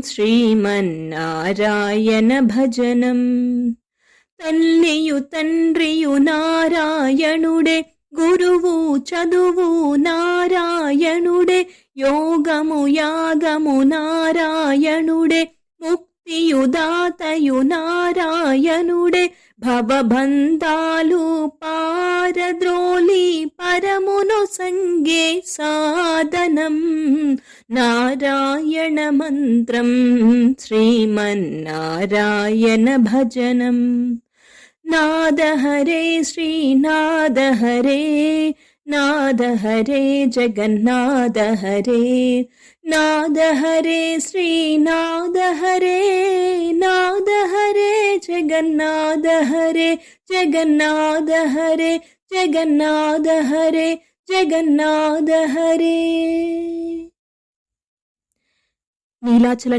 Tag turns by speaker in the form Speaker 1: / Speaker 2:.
Speaker 1: శ్రీమన్నారాయణ భజనం. తల్లియు తండ్రియు నారాయణుడే, గురువు చదువు నారాయణుడే, యోగము యాగము నారాయణుడే, ముక్తియు దాతయు నారాయణుడే, భవబంధాలు పారద్రోలి పరమును సంగే సాధనం నారాయణ మంత్రం శ్రీమన్నారాయణ భజనం. నాద హరే శ్రీనాద హరే, నాద హరే జగన్నాథ హరే, నాద హరే శ్రీనాద హరే, నాద హరే జగన్నాథ హరే, జగన్నాథ హరే జగన్నాథ హరే, జగన్నాథ హరే. నీలాచల